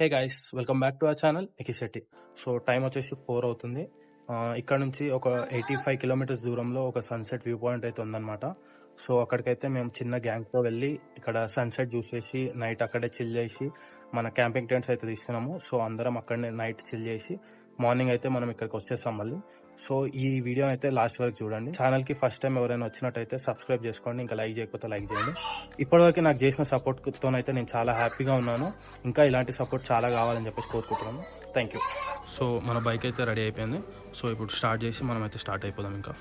Hey guys, welcome back to our channel Ekisetti. So time వచ్చేసి 4 అవుతుంది. ఇక్కడ నుంచి ఒక 85 కిలోమీటర్స్ దూరంలో ఒక సన్సెట్ వ్యూ పాయింట్ అయితే ఉందన్నమాట. సో అక్కడికైతే మేము చిన్న గ్యాంగ్తో వెళ్ళి ఇక్కడ సన్సెట్ చూసేసి నైట్ అక్కడే చిల్ చేసి మన క్యాంపింగ్ టెంట్స్ అయితే తీసుకున్నాము. సో అందరం అక్కడనే నైట్ చిల్ చేసి మార్నింగ్ అయితే మనం ఇక్కడికి వచ్చేస్తాం మళ్ళీ. సో ఈ వీడియో అయితే లాస్ట్ వరకు చూడండి. ఛానల్కి ఫస్ట్ టైం ఎవరైనా వచ్చినట్టయితే సబ్స్క్రైబ్ చేసుకోండి, ఇంకా లైక్ చేయకపోతే లైక్ చేయండి. ఇప్పటివరకు నాకు చేసిన సపోర్ట్తోనైతే నేను చాలా హ్యాపీగా ఉన్నాను. ఇంకా ఇలాంటి సపోర్ట్ చాలా కావాలని చెప్పేసి కోరుకుంటున్నాను. Thank you. సో మన బైక్ అయితే రెడీ అయిపోయింది. సో ఇప్పుడు స్టార్ట్ చేసి మనం అయితే స్టార్ట్ అయిపోదాం ఇంకా.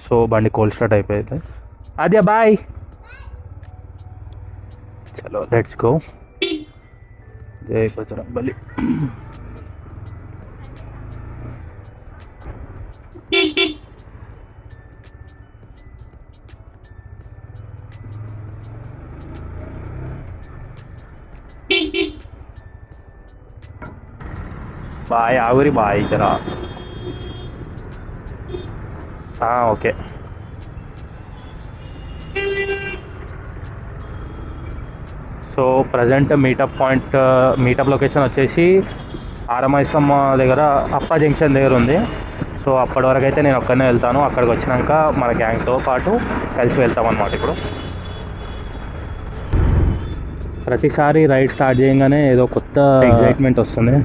సో బండి కోల్డ్ స్టార్ట్ అయిపోయింది. అదే బాయ్, చలో లెట్స్ గో. జై బజరంగ్ బలి. బాయ్ ఆగురి బాయ్ జరా. Okay. So present meetup location వచ్చేసి ఆరమైసమ్మ దగ్గర అప్ప జంక్షన్ దగ్గర ఉంది. సో అప్పటి వరకు అయితే నేను ఒక్కనే వెళ్తాను. అక్కడికి వచ్చినాక మన గ్యాంగ్తో పాటు కలిసి వెళ్తాం అన్నమాట. ఇప్పుడు ప్రతిసారి రైడ్ స్టార్ట్ చేయగానే ఏదో కొత్త ఎగ్జైట్మెంట్ వస్తుంది.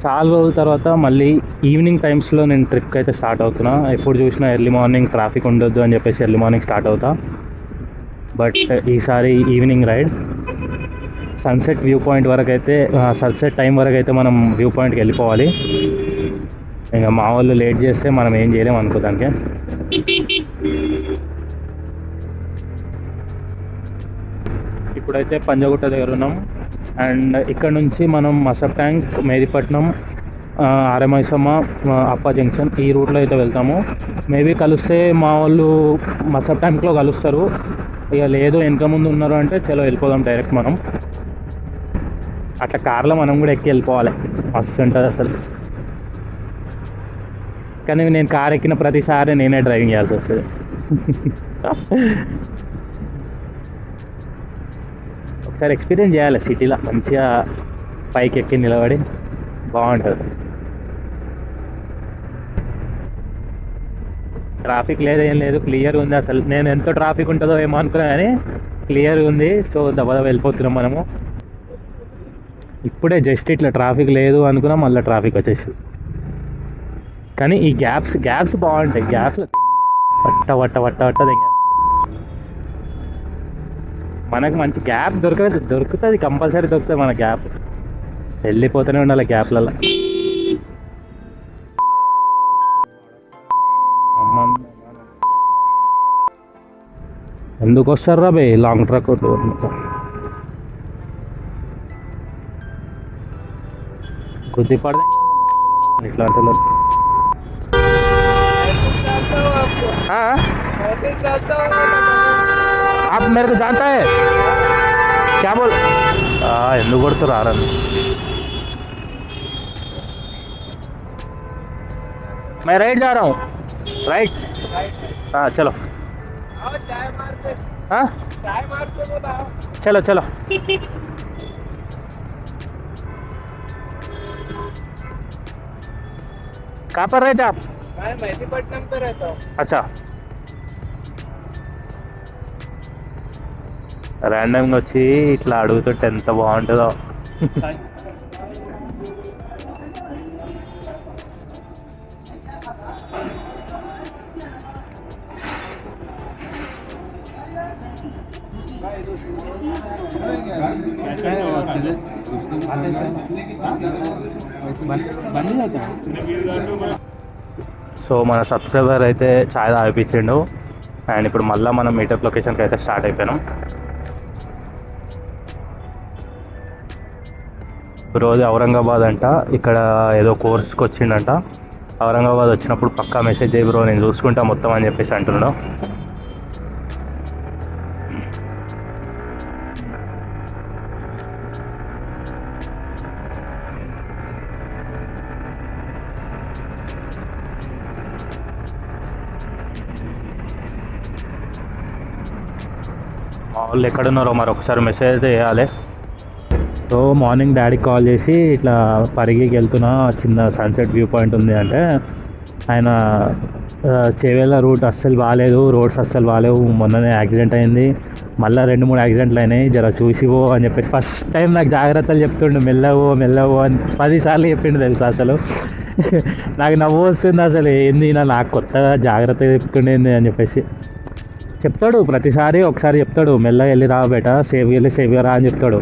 చాలా రోజుల తర్వాత మళ్ళీ ఈవినింగ్ టైమ్స్లో నేను ట్రిప్కి అయితే స్టార్ట్ అవుతున్నా. ఎప్పుడు చూసినా ఎర్లీ మార్నింగ్ ట్రాఫిక్ ఉండొద్దు అని చెప్పేసి ఎర్లీ మార్నింగ్ స్టార్ట్ అవుతా. బట్ ఈసారి evening ride sunset view point వరకు అయితే, సన్సెట్ టైం వరకు అయితే మనం వ్యూ పాయింట్కి వెళ్ళిపోవాలి. ఇంకా మా వాళ్ళు లేట్ చేస్తే మనం ఏం చేయలేము అనుకోదానికి. ఇప్పుడైతే పంజగుట్ట దగ్గర ఉన్నాం. అండ్ ఇక్కడ నుంచి మనం మసబ్ ట్యాంక్, మేదిపట్నం, ఆరమైసమ్మ, అప్ప జంక్షన్ ఈ రూట్లో అయితే వెళ్తాము. మేబీ కలిస్తే మా వాళ్ళు మసబ్ ట్యాంక్లో కలుస్తారు. ఇక లేదు వెనక ముందు ఉన్నారు అంటే చలో వెళ్ళిపోదాం డైరెక్ట్ మనం. అట్లా కార్లో మనం కూడా ఎక్కి వెళ్ళిపోవాలి, మస్తు ఉంటుంది అసలు. కానీ నేను కార్ ఎక్కిన ప్రతిసారి నేనే డ్రైవింగ్ చేయాల్సి వస్తుంది. ఒకసారి ఎక్స్పీరియన్స్ చేయాలి సిటీలో, మంచిగా పైకి ఎక్కి నిలబడి బాగుంటుంది. ట్రాఫిక్ లేదు, ఏం లేదు, క్లియర్ ఉంది. అసలు నేను ఎంతో ట్రాఫిక్ ఉంటుందో ఏమో అనుకున్నా కానీ క్లియర్గా ఉంది. సో దబదబ వెళ్ళిపోతున్నాం మనము. ఇప్పుడే జస్ట్ ఇట్లా ట్రాఫిక్ లేదు అనుకున్నా, మళ్ళీ ట్రాఫిక్ వచ్చేసి. కానీ ఈ గ్యాప్స్ బాగుంటాయి. గ్యాప్స్ వట్ట మనకు మంచి గ్యాప్ దొరుకుతుంది, కంపల్సరీ దొరుకుతుంది. మన గ్యాప్ వెళ్ళిపోతూనే ఉండాలి గ్యాప్లలో. ఎందుకు వస్తారా బే లాంగ్ ట్రక్ కొద్ది పడదే ఇట్లాంటి. आप मेरे को जानता है क्या बोल ఎందుకు కొడుతున్నారు ఆరని. मैं राइट जा रहा हूँ, राइट. चलो चलो चलो. कहाँ पर रहते आप? मैं मेहदीपट्टनम पे रहता हूँ. अच्छा. ర్యాండమ్గా వచ్చి ఇట్లా అడుగుతుంటే ఎంత బాగుంటుందో. సో మన సబ్స్క్రైబర్ అయితే ఛాయ్ తాగిపించిండు. అండ్ ఇప్పుడు మళ్ళీ మనం మీటప్ లొకేషన్కి అయితే స్టార్ట్ అయిపోయినాం. రోజు ఔరంగాబాద్ అంట, ఇక్కడ ఏదో కోర్స్కి వచ్చిండంట. ఔరంగాబాద్ వచ్చినప్పుడు పక్కా మెసేజ్ చేయి బ్రో, నేను చూసుకుంటా మొత్తం అని చెప్పేసి అంటున్నాడు. మా వాళ్ళు ఎక్కడున్నారో మరి ఒకసారి మెసేజ్ అయితే చేయాలి. సో మార్నింగ్ డాడీకి కాల్ చేసి ఇట్లా పరిగికి వెళ్తున్నా, చిన్న సన్సెట్ వ్యూ పాయింట్ ఉంది అంటే, ఆయన చేవేళ్ళ రూట్ అస్సలు బాగాలేదు, రోడ్స్ అస్సలు బాగాలేవు, మొన్ననే యాక్సిడెంట్ అయింది, మళ్ళీ 2-3 యాక్సిడెంట్లు అయినాయి, జర చూసివో అని చెప్పేసి ఫస్ట్ టైం నాకు జాగ్రత్తలు చెప్తుండు, మెల్లవో అని 10 సార్లు చెప్పిండు తెలుసా. అసలు నాకు నవ్వు వస్తుంది, అసలు ఏంది నాకు కొత్తగా జాగ్రత్తగా చెప్తుండేంది అని చెప్పేసి. చెప్తాడు ప్రతిసారి, ఒకసారి చెప్తాడు మెల్లగా వెళ్ళి రా బేట, సేఫ్గా రా అని చెప్తాడు.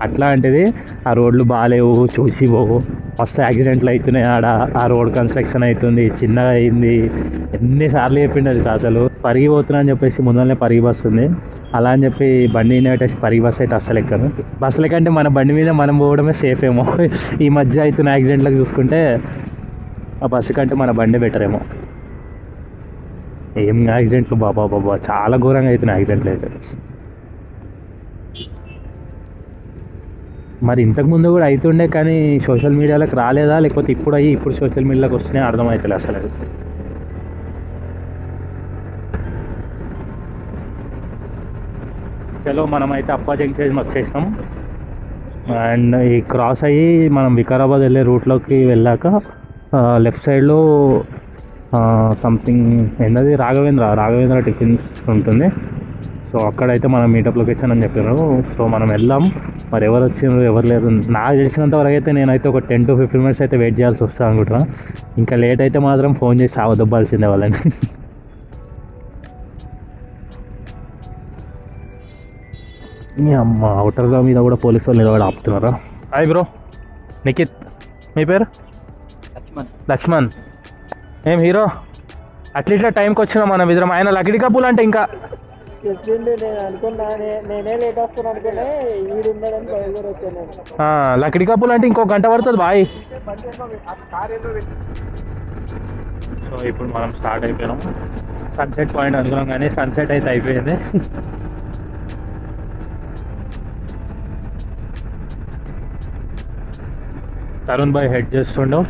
అట్లాంటిది ఆ రోడ్లు బాగాలేవు, చూసి పోవు, మస్తు యాక్సిడెంట్లు అవుతున్నాయి ఆడ, ఆ రోడ్ కన్స్ట్రక్షన్ అవుతుంది, చిన్నగా అయింది, ఎన్నిసార్లు చెప్పిండు తెలుసా. అసలు పరిగిపోతున్నా అని చెప్పేసి ముందరనే పరిగి బస్సు ఉంది, అలా అని చెప్పి బండి పెట్టేసి పరిగి బస్సు అయితే అస్సలు ఎక్కను. బస్సుల కంటే మన బండి మీద మనం పోవడమే సేఫ్ ఏమో. ఈ మధ్య అవుతున్న యాక్సిడెంట్లకు చూసుకుంటే ఆ బస్సు కంటే మన బండి బెటర్ ఏమో. ఏం యాక్సిడెంట్లు బాబా, చాలా ఘోరంగా అవుతున్నాయి యాక్సిడెంట్లు అయితే. మరి ఇంతకుముందు కూడా అవుతుండే, కానీ సోషల్ మీడియాలోకి రాలేదా, లేకపోతే ఇప్పుడు సోషల్ మీడియాలోకి వస్తున్నాయి అర్థమవుతలే అసలు. అది చలో మనమైతే అప్పా జంక్షన్ వచ్చేసినాం. అండ్ ఈ క్రాస్ అయ్యి మనం వికారాబాద్ వెళ్ళే రూట్లోకి వెళ్ళాక లెఫ్ట్ సైడ్లో సంథింగ్ ఏంటది, రాఘవేంద్ర టిఫిన్స్ ఉంటుంది. సో అక్కడైతే మనం మీటప్ లొకేషన్ అని చెప్పారు. సో మనం వెళ్ళాం. మరి ఎవరు వచ్చిండ్రు ఎవరు లేరు, నాకు తెలిసినంత వరకు అయితే నేనైతే ఒక 10 to 15 minutes అయితే వెయిట్ చేయాల్సి వస్తుంది అనుకుంటున్నా. ఇంకా లేట్ అయితే మాత్రం ఫోన్ చేసి సావదొబ్బాల్సిందే వాళ్ళని. మీ అమ్మ అవుటర్గా మీద కూడా పోలీసు వాళ్ళు నిలబడి ఆపుతున్నారా. Hi bro, Nikhit. మీ పేరు? లక్ష్మణ్. ఏం హీరో అట్లా టైంకి వచ్చినా మనం ఇద్దరం. ఆయన లకిడి కప్పులు అంటే ఇంకా లకిడి కప్పులు అంటే ఇంకో గంట పడుతుంది బాయ్. సో ఇప్పుడు మనం స్టార్ట్ అయిపోయినాం. సన్సెట్ పాయింట్ అనుకున్నాం కానీ సన్సెట్ అయితే అయిపోయింది. తరుణ్ బాయ్ హెడ్ చేస్తుండవు.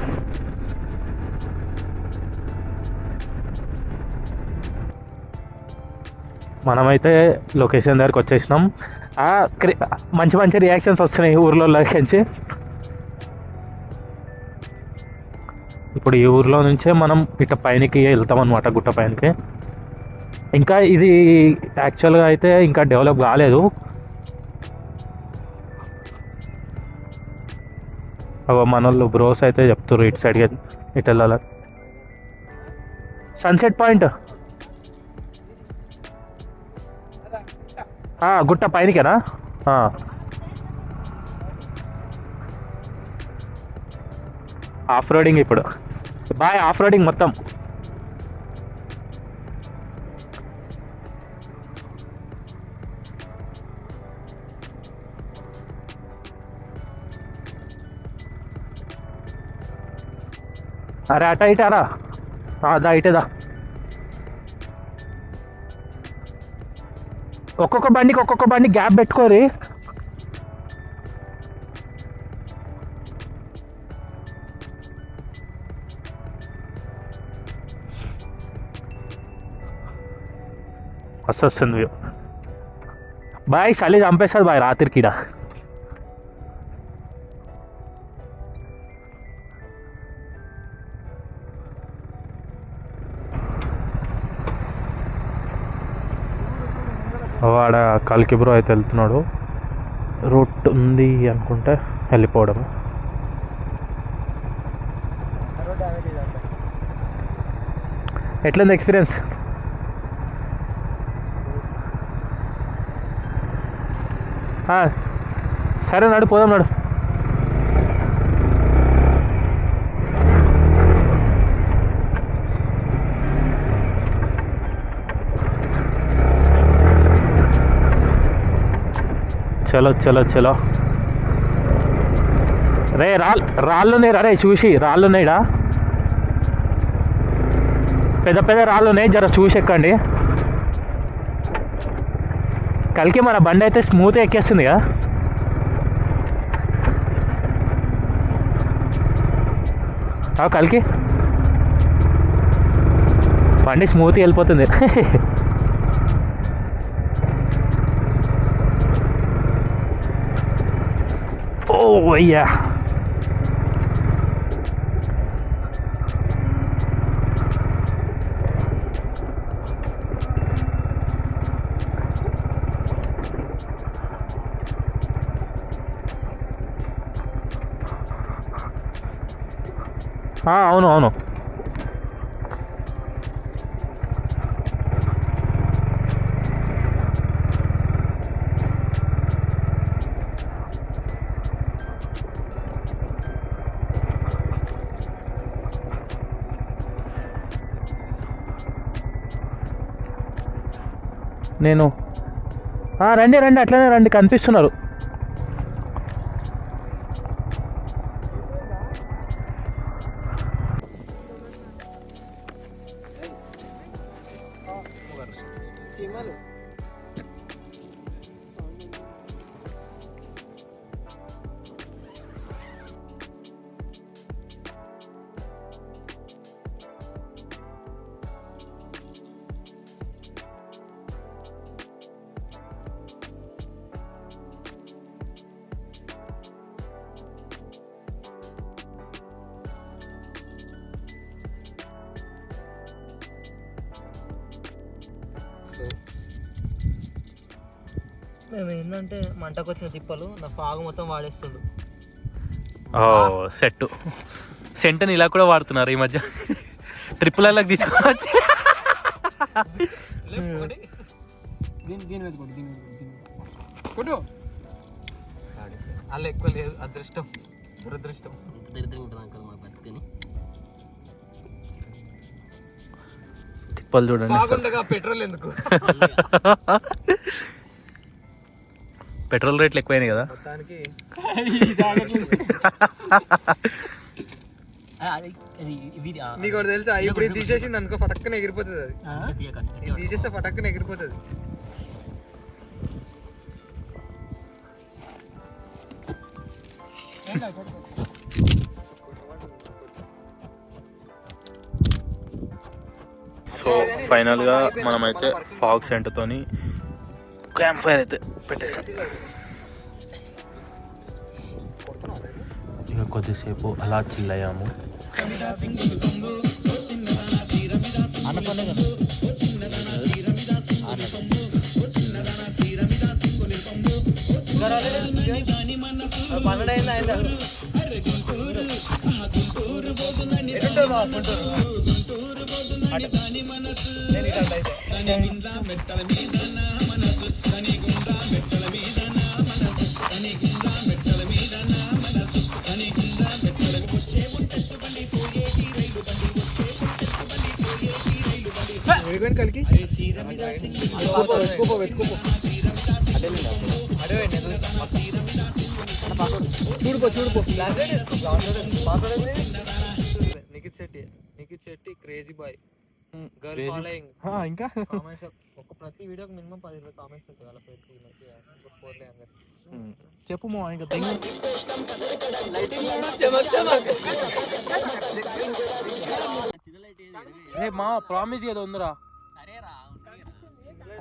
మనమైతే లొకేషన్ దగ్గరికి వచ్చేసినాం. మంచి రియాక్షన్స్ వస్తున్నాయి ఊర్లో నుంచి. ఇప్పుడు ఈ ఊర్లో నుంచే మనం ఇట్ట పైనకి వెళ్తాం అనమాట, గుట్ట పైనకి. ఇంకా ఇది యాక్చువల్గా అయితే ఇంకా డెవలప్ కాలేదు. మన వాళ్ళు బ్రోస్ అయితే చెప్తారు ఇటు సైడ్గా ఇటు వెళ్ళాలి. సన్సెట్ పాయింట్ గుట్ట పైనకేనా? ఆఫ్ రోడింగ్ ఇప్పుడు బాయ్, ఆఫ్ రోడింగ్ మొత్తం. అరే అట ఇటారా, దా ఇటేదా. ఒక్కొక్క బండి గ్యాప్ పెట్టుకోరి. వస్తుంది బాయ్, చలి చంపేస్తుంది బాయ్ రాత్రికి. వాడ కల్కి బ్రో అయితే వెళ్తున్నాడు. రూట్ ఉంది అనుకుంటే వెళ్ళిపోవడం. ఎట్లుంది ఎక్స్పీరియన్స్? సరే నడు, పోదాం నడు. చలో రే, రాళ్ళున్నాయి రే, చూసి రాళ్ళున్నాయిడా, పెద్ద రాళ్ళున్నాయి, జర చూసి ఎక్కండి. కలికి మన బండి అయితే స్మూత్గా ఎక్కేస్తుంది కదా. కలికి బండి స్మూత్గా వెళ్ళిపోతుంది. అయ్యా అవును అవును. నేను రండి రండి, అట్లనే రండి, కనిపిస్తున్నారు. మేము ఏంటంటే మంటకు వచ్చిన తిప్పలు నా ఫాగ్ మొత్తం వాడేస్తుండు. సెట్ సెంటని ఇలా కూడా వాడుతున్నారు ఈ మధ్య, ట్రిప్పులకి తీసుకోవచ్చు. అలా ఎక్కువ లేదు, అదృష్టం దురదృష్టం. దరిద్రంగా ఉంటుంది అంకల్ మా బతుకని. తిప్పలు చూడండి. పెట్రోల్ ఎందుకు? పెట్రోల్ రేట్లు ఎక్కువైనాయి కదా. నీకు ఒకటి తెలుసా, ఇప్పుడు తీసేసింది అనుకో పటక్కన ఎగిరిపోతుంది. అది తీసేస్తే పటక్కన ఎగిరిపోతుంది. సో ఫైనల్గా మనమైతే ఫాగ్ సెంటర్తోని క్యాంప్ ఫైర్ అయితే పెట్టేసాం. ఇక కొద్దిసేపు అలా చిల్ అయ్యాము. కలికి చూడుకో Nikhit Shetty crazy boy girl following. ఇంకా ఒక ప్రతి వీడియోకి మినిమం 10 కామెంట్స్ ఉంటాయి వాళ్ళ చెప్పు మా ఇంకా రే మా ప్రామిస్ ఏదో ఉందిరా.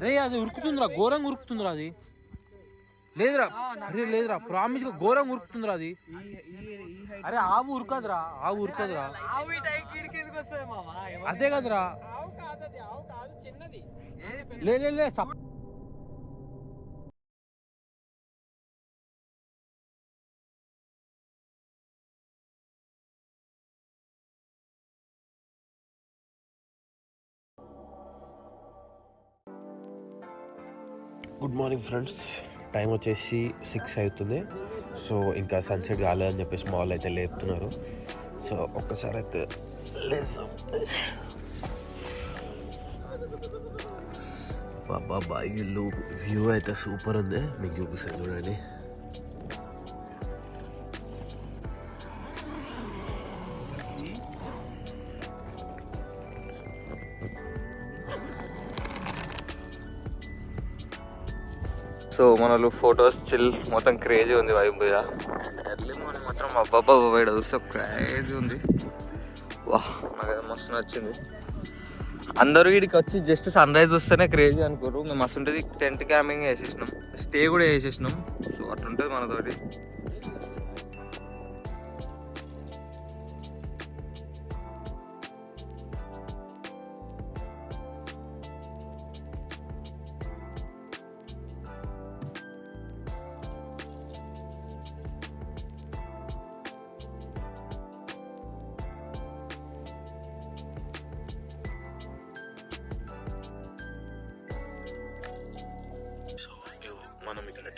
రే అది ఉరుకుతుందిరా, ఘోరంగా ఉరుకుతుందిరా అది. లేదురా అరే లేదురా, ప్రామిస్ గా ఘోరంగా ఉరుకుతుందిరా అది. అరే ఆవు ఉరకదురా, ఆవు ఉరకదురా. అదే కదరా, లే గుడ్ మార్నింగ్ ఫ్రెండ్స్, టైం వచ్చేసి 6 అవుతుంది. సో ఇంకా సన్సెట్ కాలేదని చెప్పేసి మా వాళ్ళు అయితే లేపుతున్నారు. సో ఒక్కసారి అయితే లేసాం. బాబా ఇల్లు వ్యూ అయితే సూపర్ ఉంది, మీకు చూపిస్తాను చూడండి. సో మనలో ఫొటోస్ చిల్ మొత్తం క్రేజీ ఉంది వైబ్ మీద. ఎర్లీ మార్నింగ్ మాత్రం అబ్బాబ్బా వైడ్ చూస్తే క్రేజీ ఉంది. వా నాకైతే మస్తు నచ్చింది. అందరూ వీడికి వచ్చి జస్ట్ సన్ రైజ్ వస్తేనే క్రేజీ అనుకోరు. మేము మస్తు ఉంటుంది. టెంట్ క్యాంపింగ్ వేసేసినాం, స్టే కూడా వేసేసినాం. సో అట్లుంటుంది మనతోటి.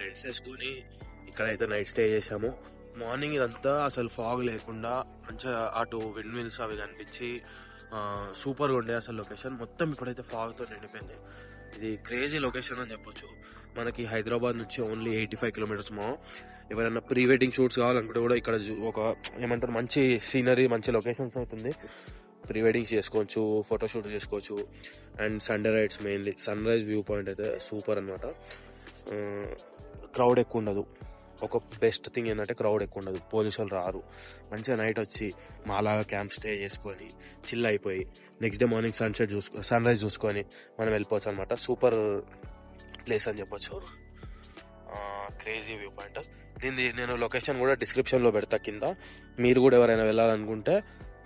టెంట్స్ వేసుకొని ఇక్కడైతే నైట్ స్టే చేసాము. మార్నింగ్ ఇదంతా అసలు ఫాగ్ లేకుండా మంచిగా అటు విండ్ మిల్స్ అవి కనిపించి సూపర్గా ఉండే అసలు లొకేషన్. మొత్తం ఇప్పుడైతే ఫాగ్తో నిండిపోయింది. ఇది క్రేజీ లొకేషన్ అని చెప్పొచ్చు. మనకి హైదరాబాద్ నుంచి ఓన్లీ 85 కిలోమీటర్స్. ఎవరైనా ప్రీ వెడ్డింగ్ షూట్స్ కావాలనుకుంటే కూడా ఇక్కడ ఒక ఏమంటారు మంచి సీనరీ, మంచి లొకేషన్స్ అవుతుంది. ప్రీ వెడ్డింగ్స్ చేసుకోవచ్చు, ఫోటోషూట్ చేసుకోవచ్చు. And Sunday rides, mainly sunrise view point అయితే సూపర్ అనమాట. క్రౌడ్ ఎక్కువ ఉండదు. ఒక బెస్ట్ థింగ్ ఏంటంటే క్రౌడ్ ఎక్కువ ఉండదు, పోలీసు వాళ్ళు రారు. మంచిగా నైట్ వచ్చి మాలాగా క్యాంప్ స్టే చేసుకొని చిల్ అయిపోయి next day morning sunrise చూసుకొని మనం వెళ్ళిపోవచ్చు అనమాట. సూపర్ ప్లేస్ అని చెప్పొచ్చు. Crazy view point. దీన్ని నేను లొకేషన్ కూడా డిస్క్రిప్షన్లో పెడతా కింద. మీరు కూడా ఎవరైనా వెళ్ళాలనుకుంటే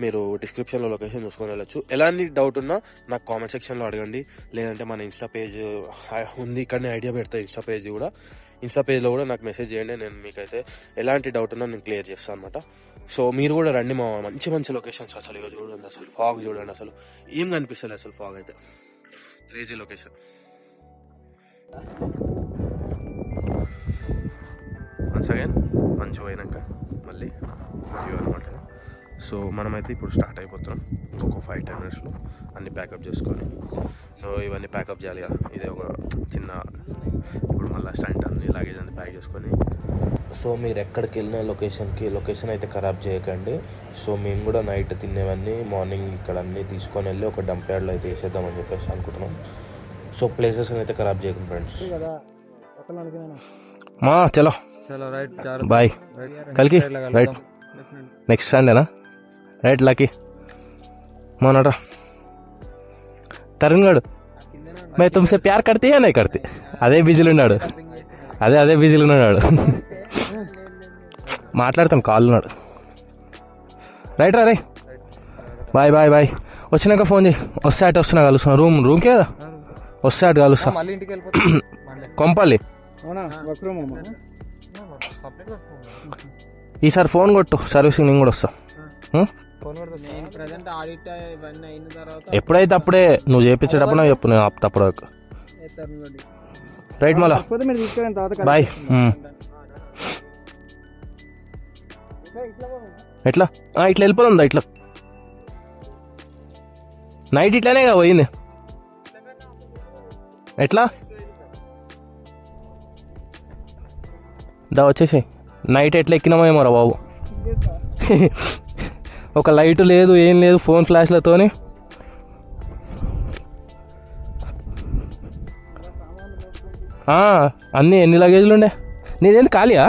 మీరు డిస్క్రిప్షన్లో లొకేషన్ చూసుకొని వెళ్ళొచ్చు. ఎలాంటి డౌట్ ఉన్నా నాకు కామెంట్ సెక్షన్లో అడగండి, లేదంటే మన ఇన్స్టా పేజ్ ఉంది, ఇక్కడనే ఐడియా పెడతా. ఇన్స్టా పేజ్లో కూడా నాకు మెసేజ్ చేయండి. నేను మీకైతే ఎలాంటి డౌట్ ఉన్నా నేను క్లియర్ చేస్తాను అనమాట. సో మీరు కూడా రండి. మా మంచి మంచి లొకేషన్స్ అసలు ఇక చూడండి. అసలు ఫాగ్ చూడండి, అసలు ఏం కనిపిస్తుంది అసలు ఫాగ్ అయితే. Crazy location. వన్స్ అగైన్ మంచి పోయినాక మళ్ళీ వ్యూ అనమాట. సో మనమైతే ఇప్పుడు స్టార్ట్ అయిపోతున్నాం. ఇంకొక 5-10 మినిట్స్లో అన్ని ప్యాకప్ చేసుకొని. సో ఇవన్నీ ప్యాకప్ చేయాలి కదా. ఇదే ఒక చిన్న ఇప్పుడు మళ్ళీ స్టంట్ అన్ని లగేజ్ అన్ని ప్యాక్ చేసుకొని. సో మీరు ఎక్కడికి వెళ్ళిన లొకేషన్ అయితే ఖరాబ్ చేయకండి. సో మేము కూడా నైట్ తినేవన్నీ మార్నింగ్ ఇక్కడ అన్నీ తీసుకొని వెళ్ళి ఒక డంప్ యార్డ్లో అయితే వేసేద్దామని చెప్పేసి అనుకుంటున్నాం. సో ప్లేసెస్ అయితే ఖరాబ్ చేయకండి ఫ్రెండ్స్. చలో రైట్ బాయ్. కలికి రైట్ నెక్స్ట్ సండేనా? రైట్ లక్కీ मोनोटा तरुण गाడు मैं तुमसे प्यार करती या नहीं करती అదే బిజీలో ఉన్నాడు అదే బిజీలో ఉన్నాడు మాట్లాడతాం కాల్ ఉన్నాడు రైట్ రా రే బాయ్ బాయ్ బాయ్ వచ్చినాక ఫోన్ చేయి వస్తే అటు వస్తున్నా కలుస్తున్నా రూమ్కి కదా వస్తే అటు కలుస్తా కొంపల్లి ఈసారి ఫోన్ కొట్టు సర్వీసింగ్ నేను కూడా వస్తా ఎప్పుడైతే అప్పుడే నువ్వు చేయించేటప్పుడు నాకు చెప్పు నేను ఆపుతా వరకు రైట్ మళ్ళా బాయ్ ఎట్లా ఇట్లా వెళ్ళిపోతుందా ఇట్లా నైట్ ఇట్లానే కదా పోయింది ఎట్లా దా వచ్చేసి నైట్ ఎట్లా ఎక్కినామో రా బాబు ఒక లైట్ లేదు ఏం లేదు ఫోన్ ఫ్లాష్లతోని అన్నీ ఎన్ని లగేజ్లు ఉండే నీదేంటి ఖాళీయా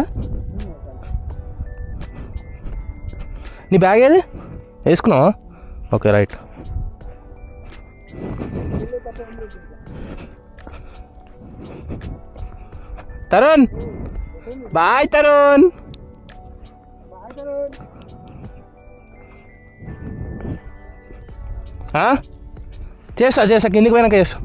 నీ బ్యాగ్ ఏది వేసుకున్నావా okay right Tarun boy Tarun చేస్తా కిందికి పోయినాక చేస్తా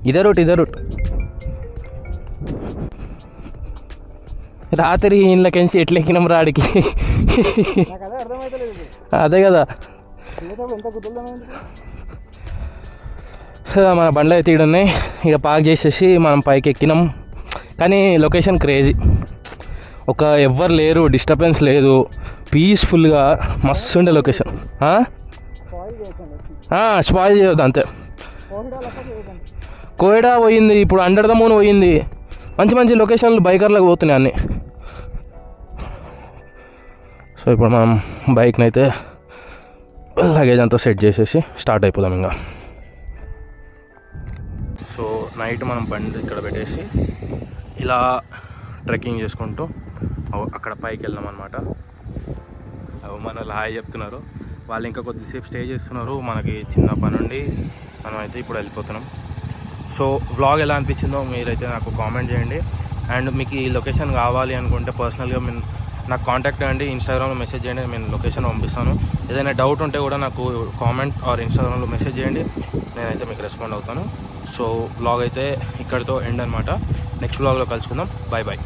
ఇదే రూట్ రాత్రి ఇంట్లోకించి ఎట్లా ఎక్కినాం రాడికి అదే కదా మన బండ్లు అయితే ఉన్నాయి ఇక పార్క్ చేసేసి మనం పైకి ఎక్కినాం కానీ లొకేషన్ క్రేజీ ఒక ఎవ్వరు లేరు డిస్టర్బెన్స్ లేదు పీస్ఫుల్గా మస్తు ఉండే లొకేషన్ స్పాయిల్ చేయొద్దు అంతే కోయిడా పోయింది ఇప్పుడు అండర్ ద మూన్ పోయింది మంచి మంచి లొకేషన్లు బైకర్లకు పోతున్నాయి అన్నీ సో ఇప్పుడు మనం బైక్ని అయితే లగేజ్ అంతా సెట్ చేసేసి స్టార్ట్ అయిపోదాం ఇంకా సో నైట్ మనం బండి ఇక్కడ పెట్టేసి ఇలా ట్రెక్కింగ్ చేసుకుంటూ అక్కడ పైకి వెళ్ళాం అనమాట మన హాయ్ చెప్తున్నారు వాళ్ళు ఇంకా కొద్దిసేపు స్టే చేస్తున్నారు మనకి చిన్న పని ఉండి మనం అయితే ఇప్పుడు వెళ్ళిపోతున్నాం సో వ్లాగ్ ఎలా అనిపించిందో మీరైతే నాకు కామెంట్ చేయండి అండ్ మీకు ఈ లొకేషన్ కావాలి అనుకుంటే పర్సనల్గా నాకు కాంటాక్ట్ అవ్వండి ఇన్స్టాగ్రామ్లో మెసేజ్ చేయండి నేను లొకేషన్ పంపిస్తాను ఏదైనా డౌట్ ఉంటే కూడా నాకు కామెంట్ ఆర్ ఇన్స్టాగ్రామ్లో మెసేజ్ చేయండి నేనైతే మీకు రెస్పాండ్ అవుతాను సో వ్లాగ్ అయితే ఇక్కడితో ఎండ్ అనమాట నెక్స్ట్ వ్లాగ్లో కలుసుకుందాం బాయ్ బాయ్